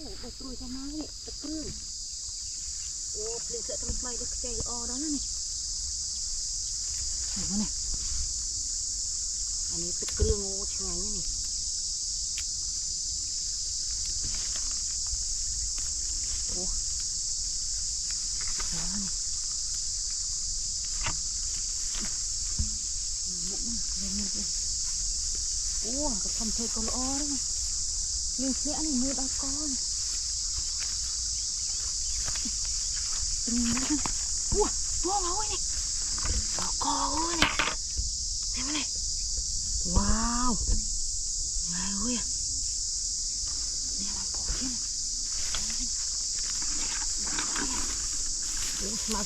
บตรวยจะมาเนี่ยตะกรึ้งโอ้เพลิงเสร็จทำไมก็ใจอ่อđóนี่เห็นไหมเนี่ยอันนี้ตะกรึ้งโอ้ช่างไงนี่โอ้แล้วนี่หมดมั้งเล่นเลยโอ้ก็ทำเธอก็อ่อได้ไงเลี้ยงเสียนี่มือเอาก้อนตรงนี้กันว้าวว้าวนี่เอาก้อนนี่เห็นไหมเนี่ยว้าวไงเว้ยเนี่ยมันโผล่ขึ้นเดี๋ยวมา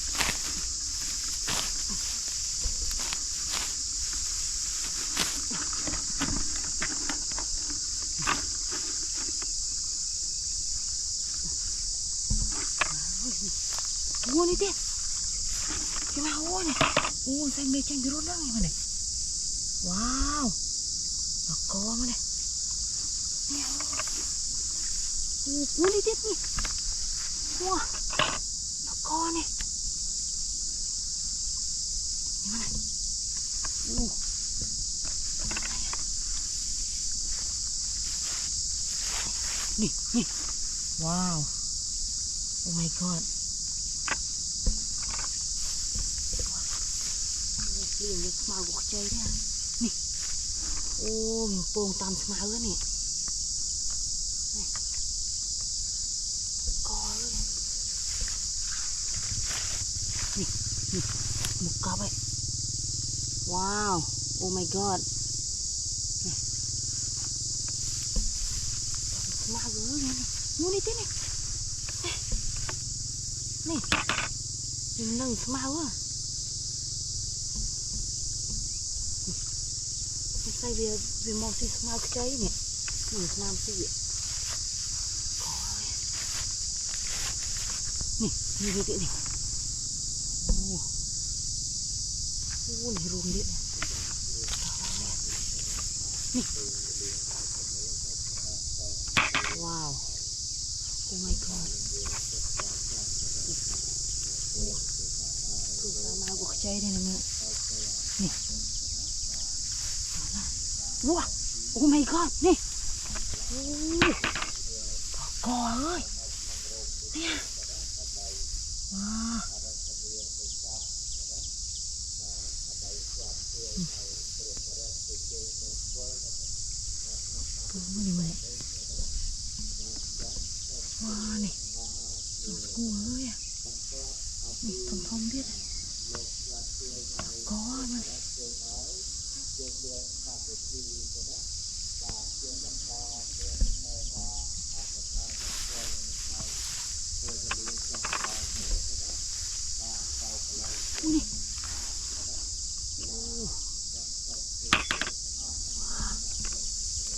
โอ้นี่เด็ดจะมาโอ้เนี่ยโอ้ใส่เมจังกิโลนั่งไงมันเนี่ยว้าวตะกอมันเนี่ยโอ้โหนี่เด็ดนี่ว้าตะกอเนี่ยนี่มันเนี่ยโอ้นี่นี่ว้าวโอ้ my godเลี้ยงเล็กมาบวกใจเนี่ยนี่โอ้มันโป่งตามสมาแล้วนี่กอเลยนี่นี่หมุกกลับไปว้าวโอ้ my god นี่สมาเลยนี่มูนี่ตินี่นี่ยังนั่งสมาว่ะใส่เบียมองสีสมาร์กใจเนี่ยหนึ่งน้ำสีนี่นี่เด็ดนี่โอ้โหนี่รูมเด็ดนี่ว้าวโอ้ my god ถูกสามารถบวกใจได้นะเนี่ยนี่ว้าโอ้ my god นี่โอ้กอเอ้ยเนี่ยว้าตัวมันนี่มันว้านี่ตัวสกูเลยอ่ะนี่ทอมดิกอมันนี่โอ้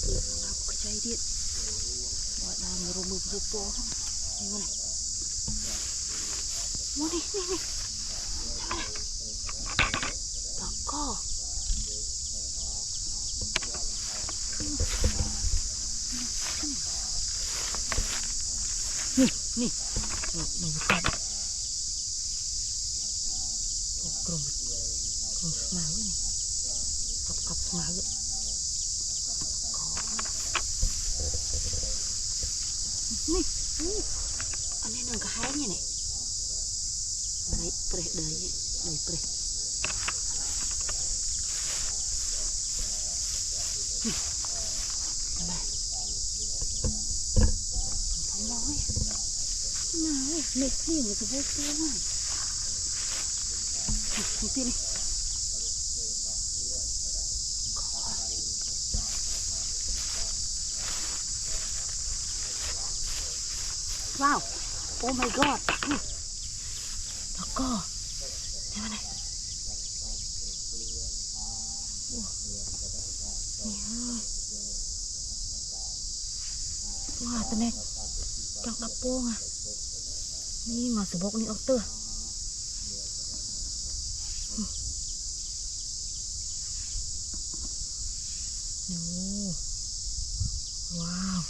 เกิดมาบวกใจเด็ดว่าดามรูมือบุปผานี่มันโอ้นี่นี่นี่ตะกอนี่นี่มันกัดกลมสมาร์เลยกับสมาร์เลยนี่อันนี้นึงก็หายเนี่ยอะไรเปรย์เลยเปรย์มาทำน้อยน้อยเม็ดนี่มันจะพูดตัวว่าดูสินี่ว้าวโอ้ my god แล้วก็เห็นไหมเนี่ยโอ้นี่เฮ้ยว้าวตัวนี้จังดับโป้งอ่ะนี่มาสบกนี่ออกเตอร์โอ้ว้าว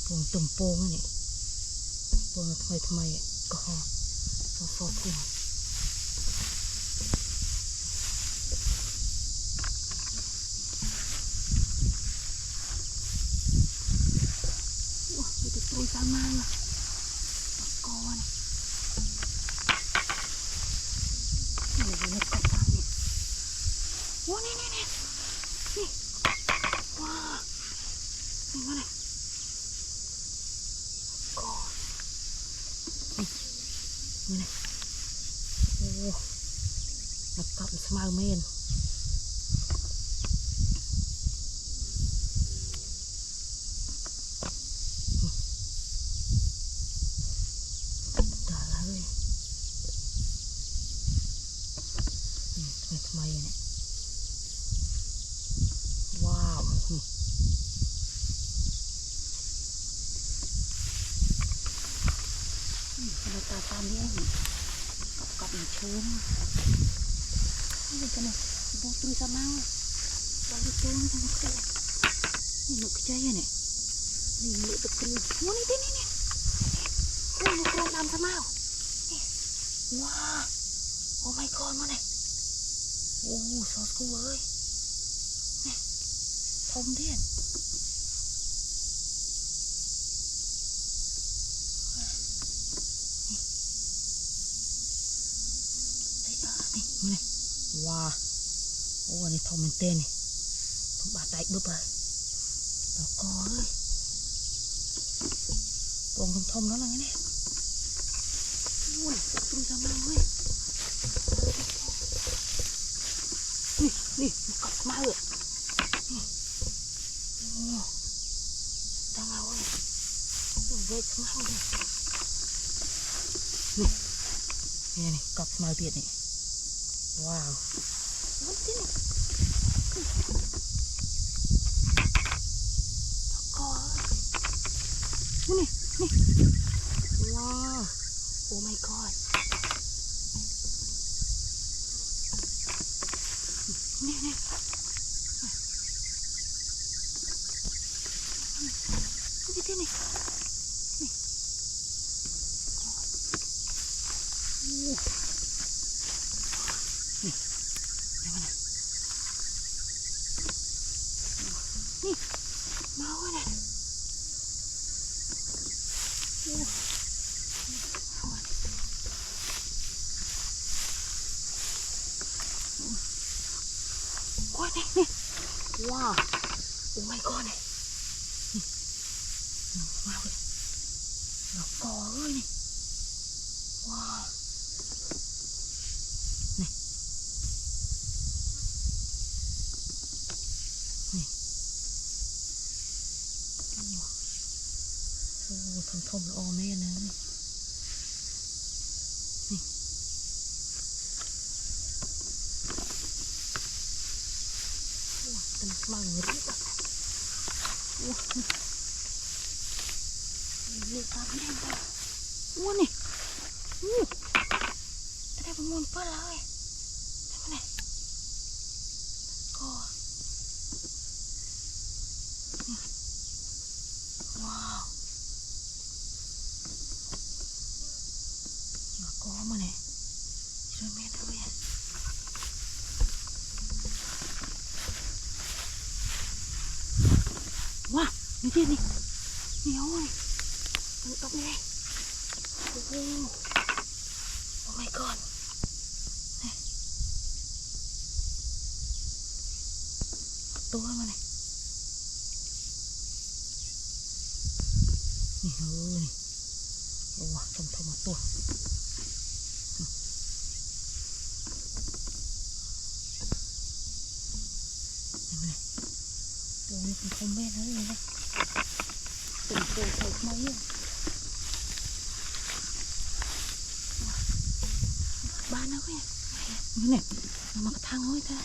ปวงตุ่มโป่งนี่ปวงทำไมก็หอซอพุ่งว้ามีแต่ตัวสามานเลยก้อนนี่อยู่ในกระถางนี่ว้านี่ว้านี่มาเลยก้อนนี่โอ้มากับสมาร์เมนทำไมเนี่ยว้าวบรรยากาศตามนี้กับอีกเชิญนี่กันเลยบุตรสมาวบางตัวนี่ทั้งหมดเลยนี่หมึกใจเนี่ยนี่หมึกตะกรุดว้านี่โอ้ยหมึกกรองตามสมาวว้าโอ้ my god มาเลยโอ้ซอสกูเอ้ยทมเดียนนี่ว้าโอ้อันนี้ทมมันเต้นนี่ผมบาดใจบึ้บเลยต่อกอเอ้ยตรงทมแล้วนะเนี่ยโอ้ยตุ้งจำมาเว้ยนี่กลับมาเลยโอ้จังเอาเว้ยเว้ยขึ้นมาเลยนี่กลับมาเปียดนี่ว้าวมันที่นี่ตะกอนี่ว้าวโอ้ my god นี่นี่นี่นี่มาเว้ยเนี่ยโอ้ยนี่ว้าวโอ้ my god เนี่ยมาเว้ยดอกกอเอ้ยนี่ว้าวนี่โอ้ทมละออแม่นะนี่โอ้เต็มมังเลยโอ้นี่ตามแม่ไปโอ้นี่จะได้ประมวลเพื่อเลยได้ไหมก็ว้าวมาก็มาเนี่ยช่วยแม่ด้วยว้านี่ที่นี่เหนียวเลยตรงนี้โอ้โหโอ้ my god ตัวมาเลยนี่เฮ้ยโอ้ทมมาตัวนี่มาเลยตัวนี้เป็นคมแม่นะนี่นะเป็นตัวใส่ไม้บ้านนะเว้ยนี่เนี่ยมากระทั่งเว้ยเธอ